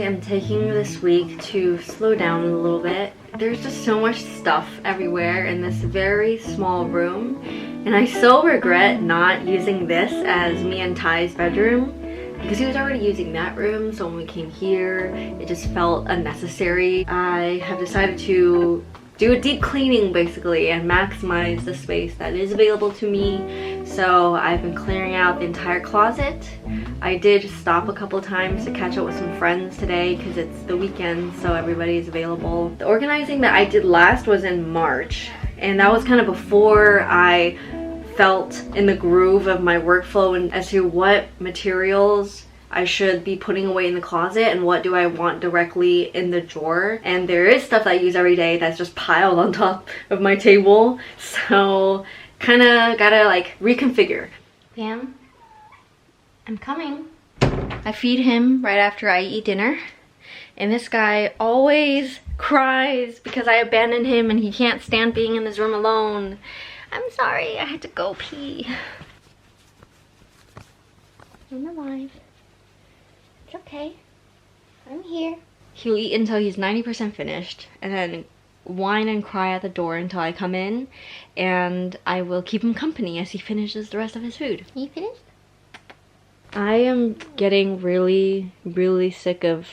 am taking this week to slow down a little bit. There's just so much stuff everywhere in this very small room, and I so regret not using this as me and Ty's bedroom because he was already using that room, so when we came here it just felt unnecessary. I have decided to do a deep cleaning basically and maximize the space that is available to me. So I've been clearing out the entire closet. I did stop a couple times to catch up with some friends today because it's the weekend, so everybody's available. The organizing that I did last was in March, and that was kind of before I felt in the groove of my workflow and as to what materials I should be putting away in the closet and what do I want directly in the drawer. And there is stuff that I use every day that's just piled on top of my table, so kind of gotta like reconfigure. Bam, I'm coming. I feed him right after I eat dinner, and this guy always cries because I abandoned him and he can't stand being in this room alone. I'm sorry, I had to go pee. I'm alive. It's okay. I'm here. He'll eat until he's 90% finished and then whine and cry at the door until I come in, and I will keep him company as he finishes the rest of his food. Are you finished? I am getting really sick of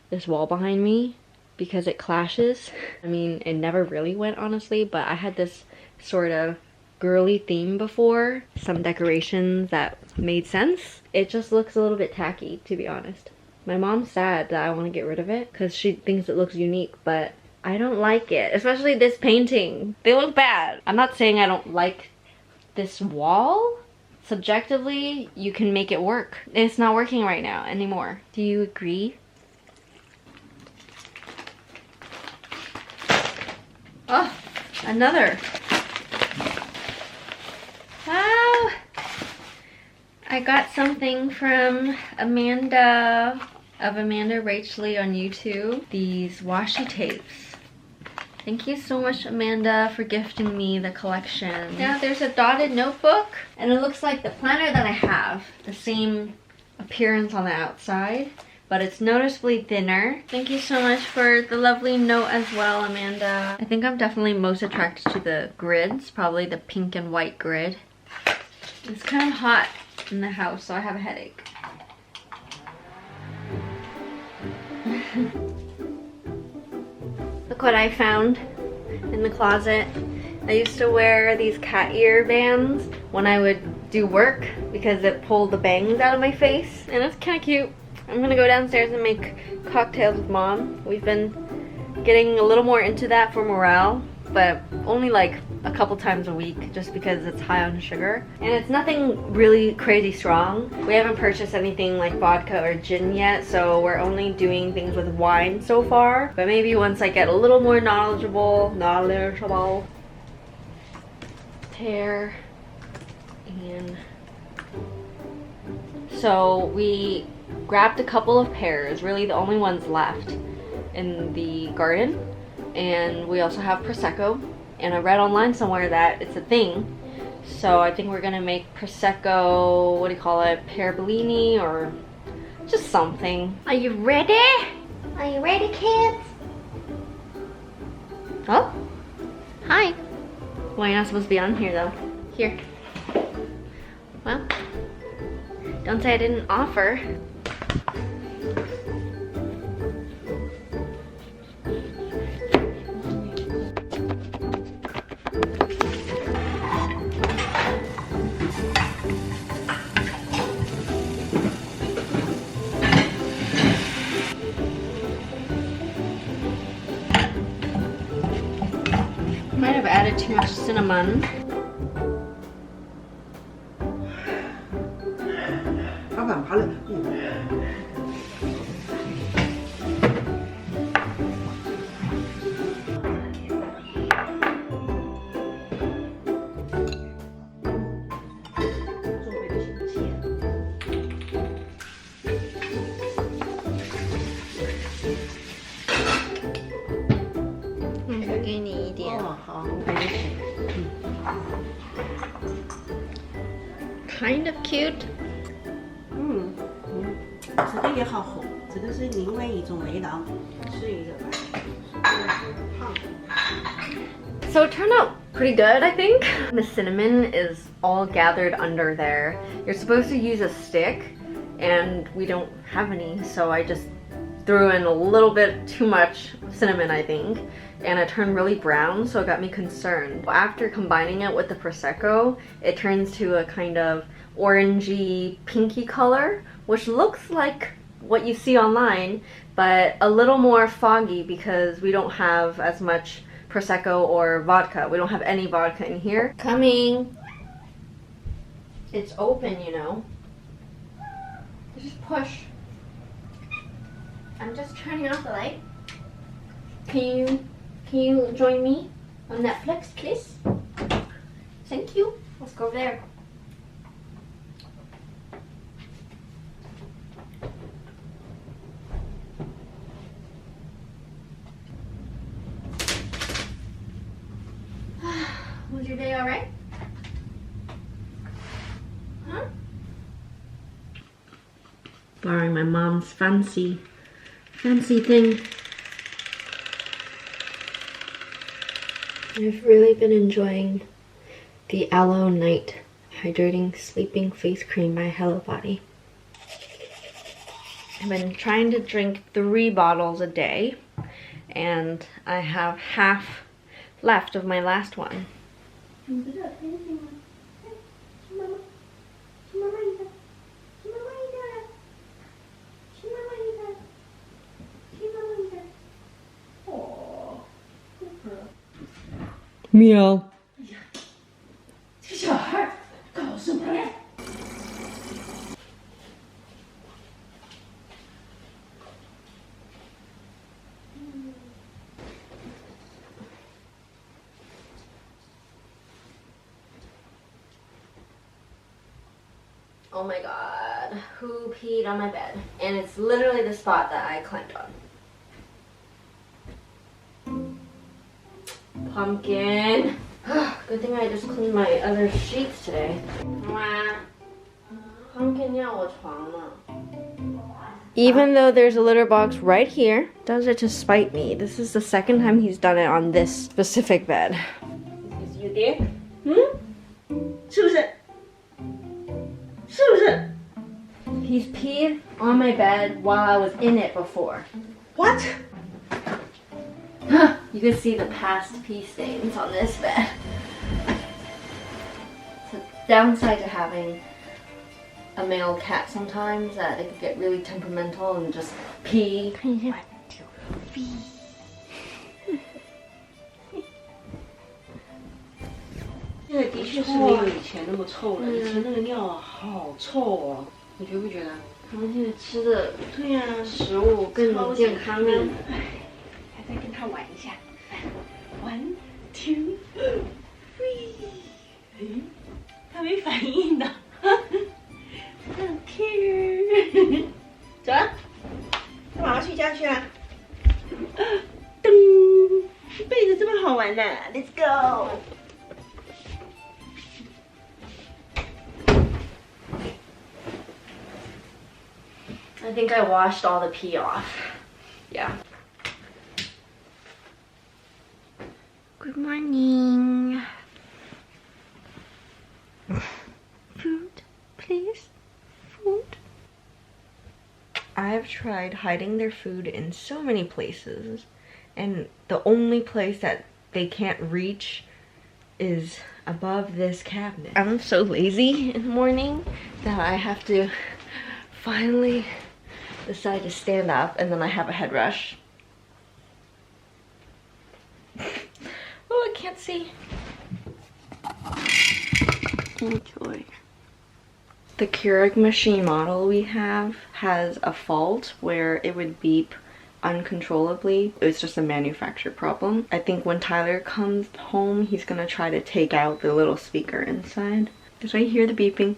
this wall behind me because it clashes. I mean, it never really went, honestly, but I had this sort of girly theme before, some decorations that made sense. It just looks a little bit tacky, to be honest. My mom's sad that I want to get rid of it because she thinks it looks unique, but I don't like it, especially this painting. They look bad. I'm not saying I don't like this wall. Subjectively, you can make it work. It's not working right now anymore. Do you agree? Oh, another. Wow! I got something from Amanda of amandarachlee on YouTube. These washi tapes. Thank you so much, Amanda, for gifting me the collection. Now there's a dotted notebook, and it looks like the planner that I have. The same appearance on the outside, but it's noticeably thinner. Thank you so much for the lovely note as well, Amanda. I think I'm definitely most attracted to the grids, probably the pink and white grid. It's kind of hot in the house, so I have a headache. Look what I found in the closet. I used to wear these cat ear bands when I would do work because it pulled the bangs out of my face, and it's kind of cute. I'm gonna go downstairs and make cocktails with Mom. We've been getting a little more into that for Merielle, but only like a couple times a week just because it's high on sugar. And it's nothing really crazy strong. We haven't purchased anything like vodka or gin yet, so we're only doing things with wine so far. But maybe once I get a little more knowledgeable. Pear. And so we grabbed a couple of pears, really the only ones left in the garden. And we also have Prosecco. And I read online somewhere that it's a thing. So I think we're gonna make Prosecco, what do you call it, pear bellini or just something. Are you ready? Are you ready, kids? Oh, hi. Well, you're not supposed to be on here though. Here. Well, don't say I didn't offer. Might have added too much cinnamon. Kind of cute. 这个也好红。这个是另外一种味道，水热好。 So it turned out pretty good, I think. The cinnamon is all gathered under there. You're supposed to use a stick, and we don't have any, so I just threw in a little bit too much cinnamon, I think, and it turned really brown, so it got me concerned. After combining it with the Prosecco, it turns to a kind of orangey, pinky color, which looks like what you see online, but a little more foggy because we don't have as much Prosecco or vodka. We don't have any vodka in here. Coming! It's open, you know. Just push. I'm just turning off the light. Can you join me on Netflix, please? Thank you. Let's go over there. Was your day alright? Huh? Borrowing my mom's fancy thing. I've really been enjoying the Aloe Night Hydrating Sleeping Face Cream by Hello Body. I've been trying to drink 3 bottles a day, and I have half left of my last one. Meow. 这小孩搞什么嘞？ Oh my god, who peed on my bed? And it's literally the spot that I climbed on. Pumpkin. Good thing I just cleaned my other sheets today. Pumpkin 要我床了. Even though there's a litter box right here, does it to spite me. This is the second time he's done it on this specific bed. Is you there? 是不是？是不是？ He's peed on my bed while I was in it before. What? You can see the past pee stains on this bed. It's a downside to having a male cat sometimes, that they can get really temperamental and just pee. 现在的确是没有以前那么臭了，以前那个尿啊好臭哦，你觉不觉得？他们现在吃的对呀，食物更健康了。还在跟他玩一下。1, 2, 3，他没反应的，很 cute。走了，干嘛睡觉去啊？噔，被子这么好玩的 ，Let's go。 I think I washed all the pee off. Yeah. Good morning. Food, please. Food. I've tried hiding their food in so many places, and the only place that they can't reach is above this cabinet. I'm so lazy in the morning that I have to finally decide to stand up, and then I have a head rush. Oh, I can't see. Enjoy. The Keurig machine model we have has a fault where it would beep uncontrollably. It's just a manufacturer problem. I think when Tyler comes home, he's gonna try to take out the little speaker inside. Because I hear the beeping.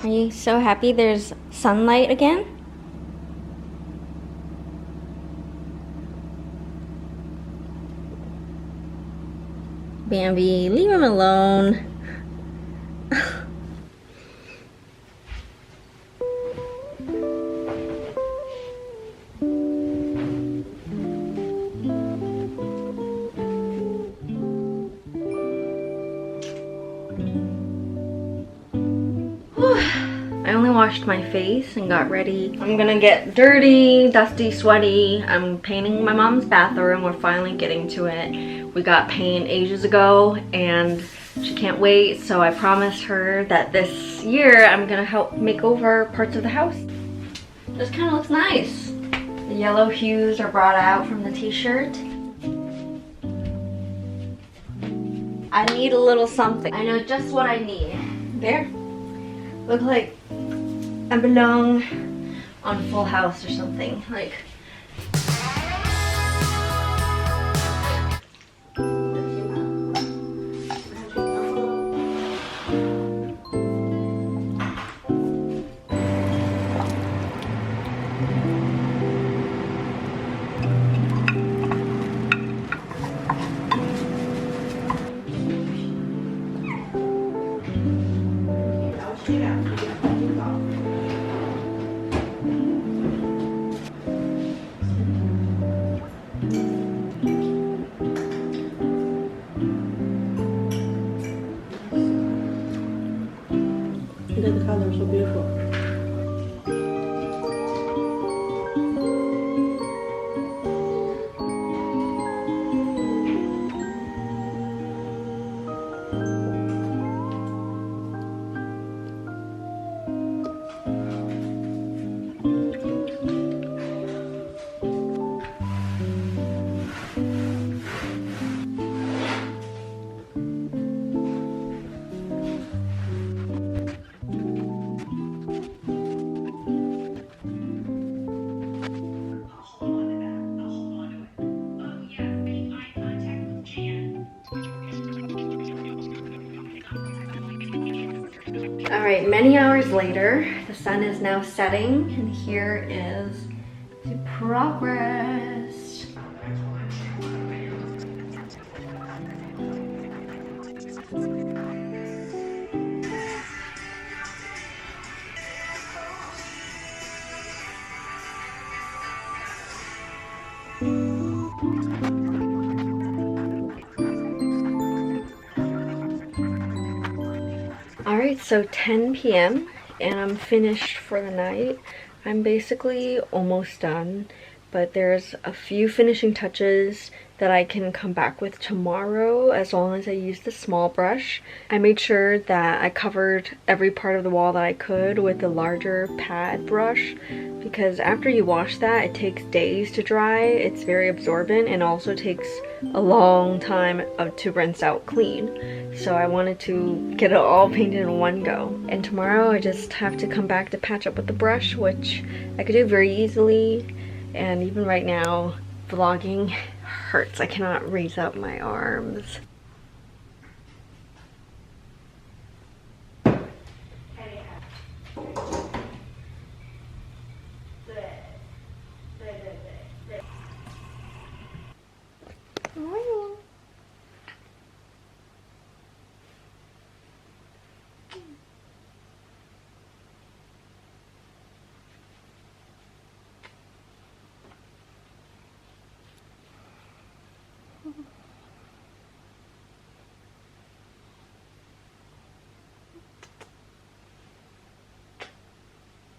Are you so happy there's sunlight again? Bambi, leave him alone. I only washed my face and got ready. I'm gonna get dirty, dusty, sweaty. I'm painting my mom's bathroom. We're finally getting to it. We got paint ages ago and she can't wait, so I promised her that this year I'm gonna help make over parts of the house. This kind of looks nice. The yellow hues are brought out from the t-shirt. I need a little something. I know just what I need. There. Look like I belong on Full House or something. Like. Look at the color, so beautiful. Alright, many hours later, the sun is now setting, and here is the progress. Alright, so 10 p.m. and I'm finished for the night. I'm basically almost done, but there's a few finishing touches that I can come back with tomorrow as long as I use the small brush. I made sure that I covered every part of the wall that I could with the larger pad brush, because after you wash that, it takes days to dry. It's very absorbent and also takes a long time to rinse out clean. So I wanted to get it all painted in one go. And tomorrow I just have to come back to patch up with the brush, which I could do very easily. And even right now, vlogging hurts. I cannot raise up my arms.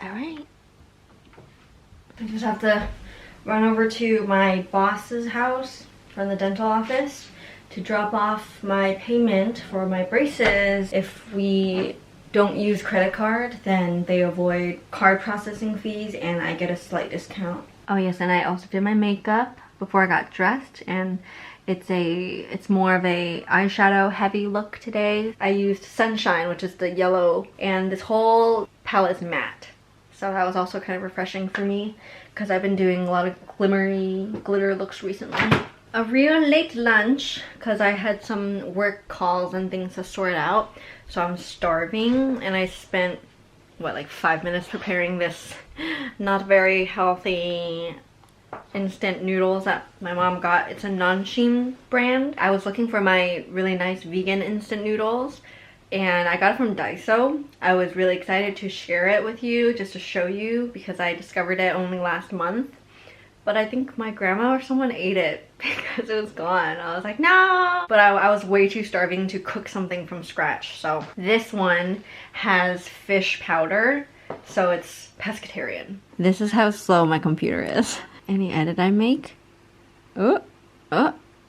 Alright. I just have to run over to my boss's house from the dental office to drop off my payment for my braces. If we don't use credit card, then they avoid card processing fees and I get a slight discount. Oh yes, and I also did my makeup before I got dressed, and it's more of a eyeshadow heavy look today. I used Sunshine, which is the yellow, and this whole palette is matte. So that was also kind of refreshing for me because I've been doing a lot of glitter looks recently. A real late lunch because I had some work calls and things to sort out. so I'm starving, and I spent, what, like 5 minutes preparing this not very healthy instant noodles that my mom got. It's a Nanshin brand. I was looking for my really nice vegan instant noodles, and I got it from Daiso. I was really excited to share it with you, just to show you, because I discovered it only last month. But I think my grandma or someone ate it because it was gone. I was like, no! But I was way too starving to cook something from scratch. So this one has fish powder, so it's pescatarian. This is how slow my computer is. Any edit I make, oh,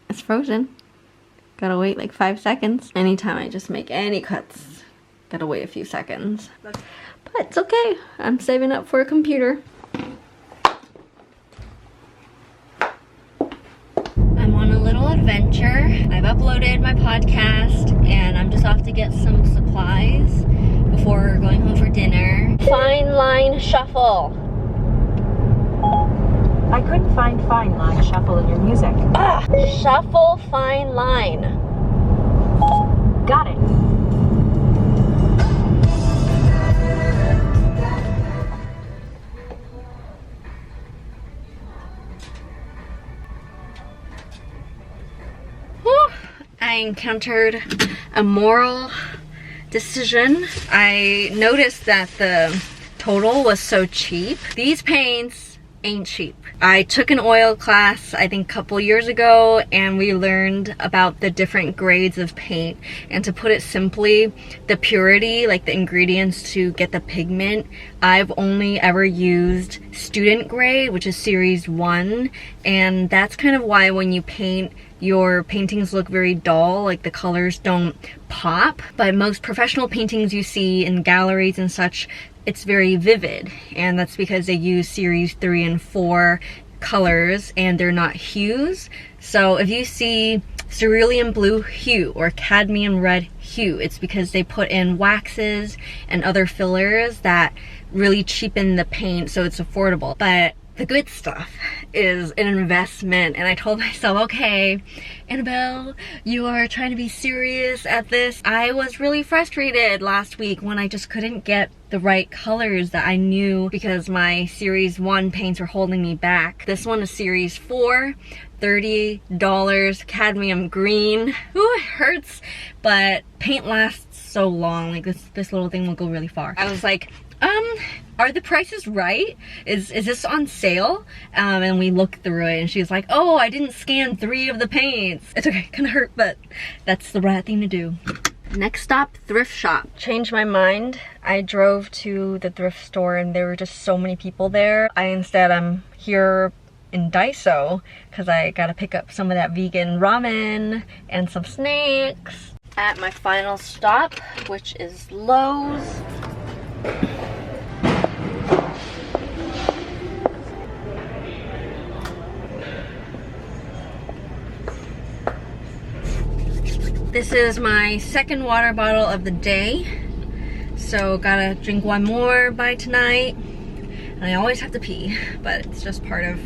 it's frozen. Gotta wait like 5 seconds. Anytime I just make any cuts, gotta wait a few seconds. But it's okay, I'm saving up for a computer. I'm on a little adventure. I've uploaded my podcast, and I'm just off to get some supplies before going home for dinner. Fine line shuffle. I couldn't find fine line shuffle in your music. Ah! Shuffle fine line. Got it. Whew. I encountered a moral decision. I noticed that the total was so cheap. These paints ain't cheap. I took an oil class, I think a couple years ago, and we learned about the different grades of paint. And to put it simply, the purity, like the ingredients to get the pigment, I've only ever used student grade, which is series 1. And that's kind of why when you paint, your paintings look very dull, like the colors don't pop. But most professional paintings you see in galleries and such, it's very vivid, and that's because they use series 3 and 4 colors, and they're not hues. So if you see cerulean blue hue or cadmium red hue, it's because they put in waxes and other fillers that really cheapen the paint so it's affordable. But the good stuff is an investment, and I told myself, okay, Annabelle, you are trying to be serious at this. I was really frustrated last week when I just couldn't get the right colors that I knew because my series 1 paints were holding me back. This one is series 4, $30, cadmium green. Ooh, it hurts, but paint lasts so long. Like this little thing will go really far. I was like, are the prices right? Is this on sale? And we looked through it, and she was like, oh, I didn't scan 3 of the paints. It's okay, kinda hurt, but that's the right thing to do. Next stop, thrift shop. Changed my mind. I drove to the thrift store, and there were just so many people there. I'm here in Daiso because I gotta pick up some of that vegan ramen and some snacks. At my final stop, which is Lowe's. This is my second water bottle of the day, so gotta drink one more by tonight. And I always have to pee, but it's just part of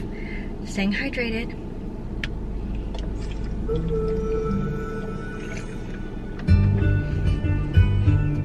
staying hydrated.